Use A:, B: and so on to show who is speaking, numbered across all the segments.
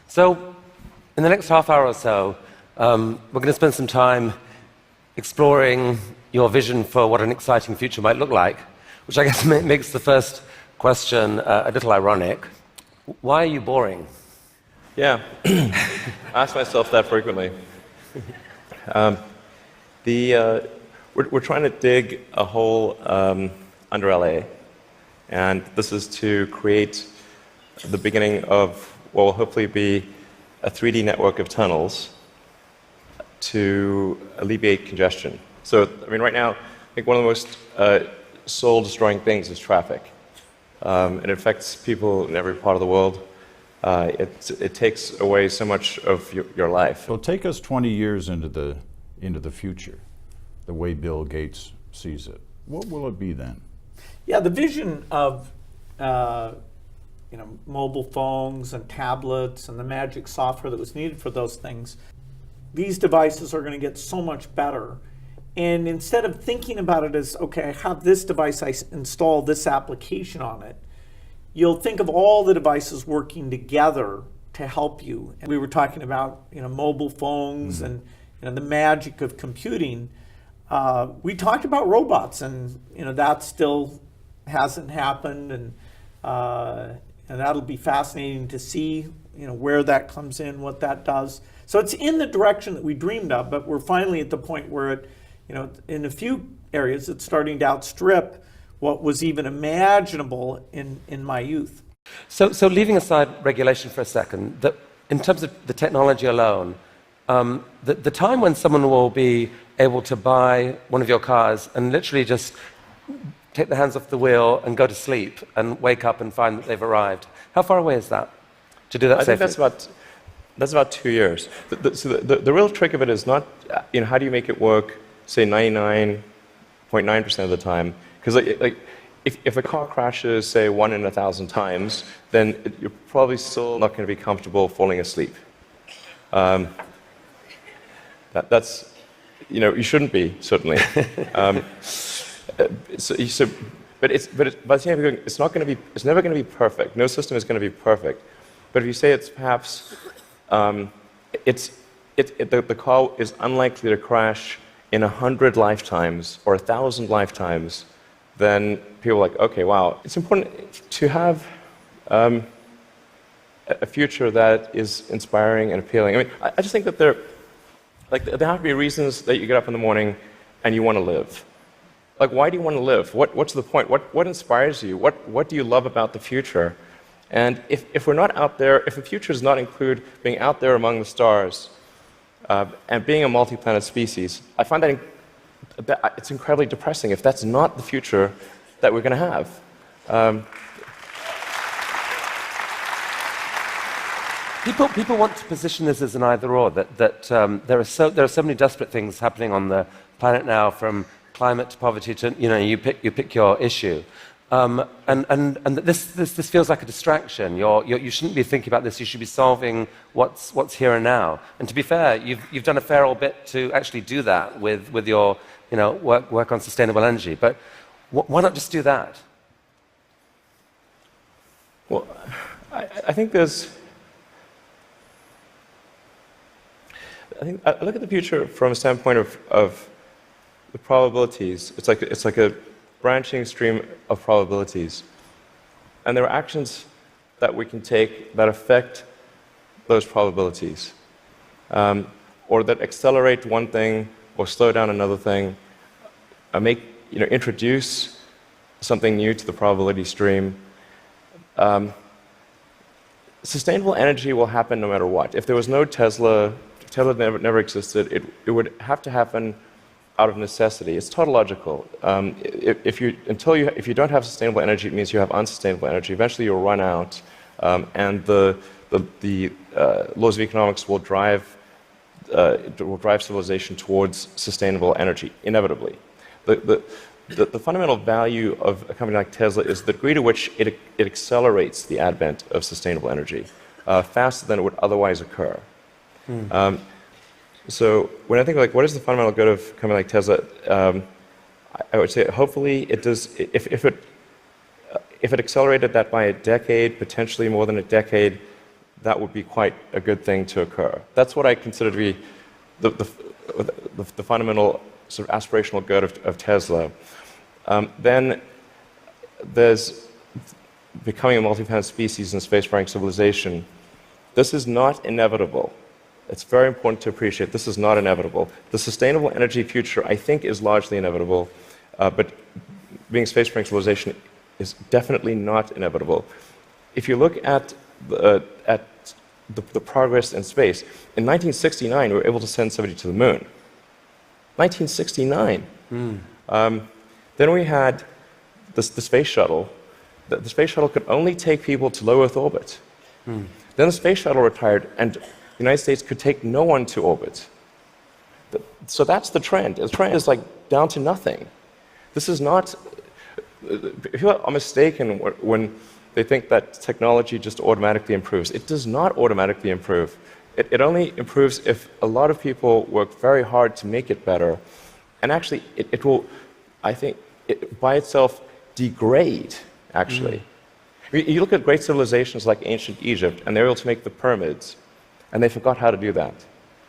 A: So, in the next half hour or so, we're going to spend some time exploring your vision for what an exciting future might look like, which I guess makes the first question a little ironic. Why are you boring?
B: Yeah, I ask myself that frequently. We're trying to dig a hole under LA, and this is to create the beginning of what will hopefully be a 3D network of tunnels to alleviate congestion. So, I mean, right now, I think one of the most soul-destroying things is traffic. It affects people in every part of the world. It takes away so much of your life.
C: So take us 20 years into the future, the way Bill Gates sees it. What will it be then?
D: Yeah, the vision of mobile phones and tablets and the magic software that was needed for those things. These devices are going to get so much better. And instead of thinking about it as, okay, I have this device, I install this application on it, you'll think of all the devices working together to help you. And we were talking about mobile phones and the magic of computing. We talked about robots, and that still hasn't happened, and that'll be fascinating to see where that comes in, what that does. So it's in the direction that we dreamed of, but we're finally at the point where it, in a few areas, it's starting to outstrip what was even imaginable in my youth.
A: So leaving aside regulation for a second, in terms of the technology alone, the time when someone will be able to buy one of your cars and literally just take their hands off the wheel and go to sleep and wake up and find that they've arrived, how far away is that to do that safely?
B: I think that's about 2 years. So the real trick of it is not, how do you make it work, say 99.9% of the time? Because if a car crashes, say 1 in 1,000 times, then you're probably still not going to be comfortable falling asleep. That's you shouldn't be, certainly. But by the same time, it's never going to be perfect. No system is going to be perfect. But if you say it's perhaps, the car is unlikely to crash in 100 lifetimes or 1,000 lifetimes, then people are like, okay, wow. It's important to have a future that is inspiring and appealing. I mean, I just think that there have to be reasons that you get up in the morning and you want to live. Like, why do you want to live? What's the point? What inspires you? What do you love about the future? And if we're not out there, if the future does not include being out there among the stars and being a multi-planet species, I find that it's incredibly depressing if that's not the future that we're going to have.
A: People want to position this as an either-or, that there are so many desperate things happening on the planet now, from climate to poverty to, you pick your issue. And this feels like a distraction. You shouldn't be thinking about this. You should be solving what's here and now. And to be fair, you've done a fair old bit to actually do that with your work on sustainable energy. But why not just do that?
B: Well, I think I look at the future from a standpoint of the probabilities. It's like a branching stream of probabilities. And there are actions that we can take that affect those probabilities, or that accelerate one thing or slow down another thing, introduce something new to the probability stream. Sustainable energy will happen no matter what. If there was no Tesla never existed, it would have to happen out of necessity. It's tautological. If you don't have sustainable energy, it means you have unsustainable energy. Eventually, you'll run out, and the laws of economics will drive civilization towards sustainable energy inevitably. The fundamental value of a company like Tesla is the degree to which it accelerates the advent of sustainable energy faster than it would otherwise occur. So when I think what is the fundamental good of a company like Tesla, I would say hopefully it does. If it accelerated that by a decade, potentially more than a decade, that would be quite a good thing to occur. That's what I consider to be the fundamental sort of aspirational good of Tesla. Then there's becoming a multi-planet species and spacefaring civilization. This is not inevitable. It's very important to appreciate this is not inevitable. The sustainable energy future, I think, is largely inevitable, but being a spacefaring civilization is definitely not inevitable. If you look at the progress in space, in 1969 we were able to send somebody to the moon. 1969. Then we had the space shuttle. The space shuttle could only take people to low Earth orbit. Then the space shuttle retired, and the United States could take no one to orbit. So that's the trend. The trend is like down to nothing. This is not. People are mistaken when they think that technology just automatically improves. It does not automatically improve. It only improves if a lot of people work very hard to make it better. And actually, it will, I think, by itself degrade, actually. You look at great civilizations like ancient Egypt, and they were able to make the pyramids, and they forgot how to do that.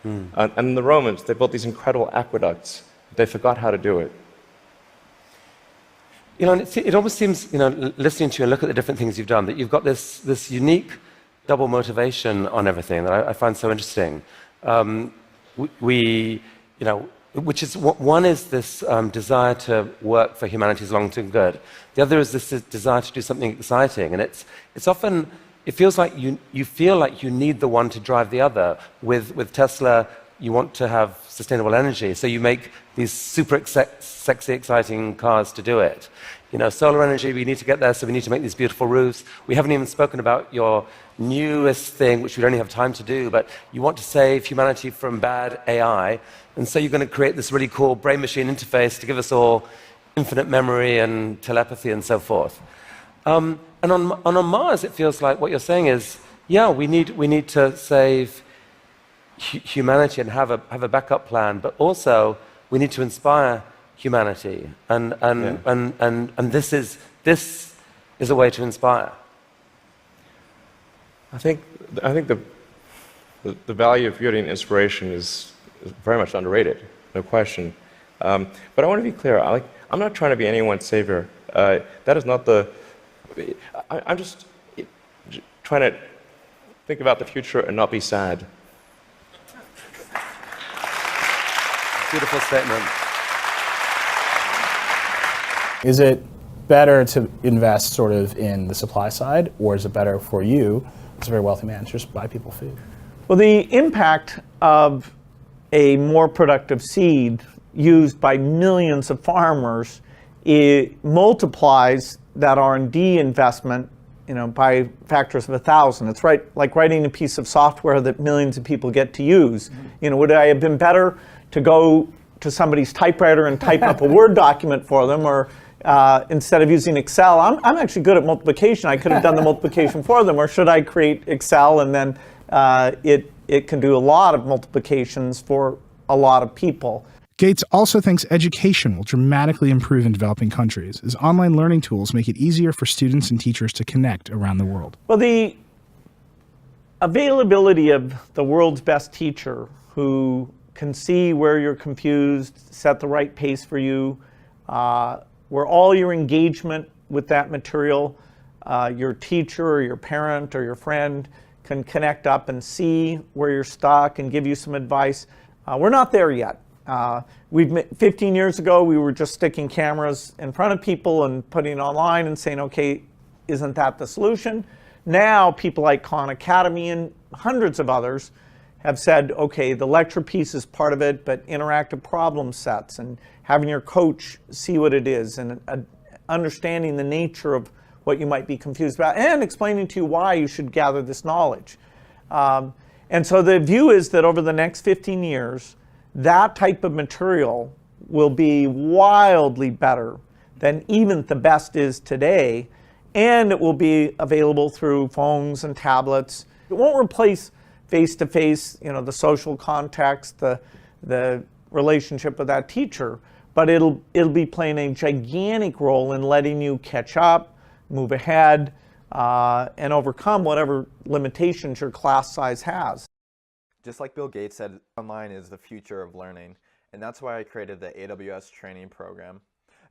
B: And the Romans, they built these incredible aqueducts. They forgot how to do it.
A: You know, and it almost seems, you know, listening to you and look at the different things you've done, that you've got this unique double motivation on everything that I find so interesting. You know, which is, one is this desire to work for humanity's long-term good. The other is this desire to do something exciting. And it's often, it feels like you feel like you need the one to drive the other. With Tesla, you want to have sustainable energy, so you make these super sexy, exciting cars to do it. You know, solar energy, we need to get there, so we need to make these beautiful roofs. We haven't even spoken about your newest thing, which we don't have time to do, but you want to save humanity from bad AI, and so you're going to create this really cool brain-machine interface to give us all infinite memory and telepathy and so forth. And on Mars, it feels like what you're saying is, yeah, we need to save humanity and have a backup plan, but also we need to inspire humanity, and this is a way to inspire.
B: I think the value of beauty and inspiration is very much underrated, no question. But I want to be clear. I'm not trying to be anyone's savior. That is not the. I'm just trying to think about the future and not be sad.
A: Beautiful statement.
E: Is it better to invest sort of in the supply side, or is it better for you, as a very wealthy man, to just buy people food?
D: Well, the impact of a more productive seed used by millions of farmers, it multiplies that R&D investment, you know, by factors of 1,000. It's like writing a piece of software that millions of people get to use. You know, would I have been better to go to somebody's typewriter and type up a Word document for them, or instead of using Excel, I'm actually good at multiplication, I could have done the multiplication for them, or should I create Excel and then it can do a lot of multiplications for a lot of people.
F: Gates also thinks education will dramatically improve in developing countries, as online learning tools make it easier for students and teachers to connect around the world.
D: Well, the availability of the world's best teacher who can see where you're confused, set the right pace for you, where all your engagement with that material, your teacher or your parent or your friend can connect up and see where you're stuck and give you some advice. We're not there yet. 15 years ago, we were just sticking cameras in front of people and putting it online and saying, okay, isn't that the solution? Now, people like Khan Academy and hundreds of others have said, okay, the lecture piece is part of it, but interactive problem sets and having your coach see what it is and understanding the nature of what you might be confused about and explaining to you why you should gather this knowledge. And so the view is that over the next 15 years, that type of material will be wildly better than even the best is today, and it will be available through phones and tablets. It won't replace face-to-face, you know, the social context, the relationship with that teacher, but it'll be playing a gigantic role in letting you catch up, move ahead, and overcome whatever limitations your class size has.
G: Just like Bill Gates said, online is the future of learning, and that's why I created the AWS training program.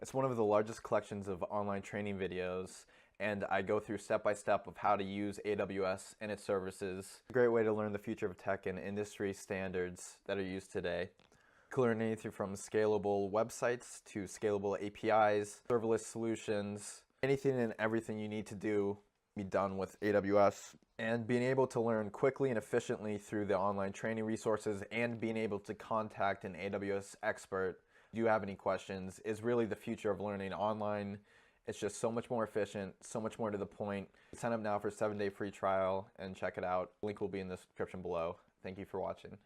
G: It's one of the largest collections of online training videos, and I go through step by step of how to use AWS and its services. A great way to learn the future of tech and industry standards that are used today. You can learn anything from scalable websites to scalable APIs, serverless solutions, anything and everything you need to do be done with AWS, and being able to learn quickly and efficiently through the online training resources and being able to contact an AWS expert if you have any questions is really the future of learning online. It's just so much more efficient, so much more to the point. Sign up now for a 7-day free trial and check it out. Link will be in the description below. Thank you for watching.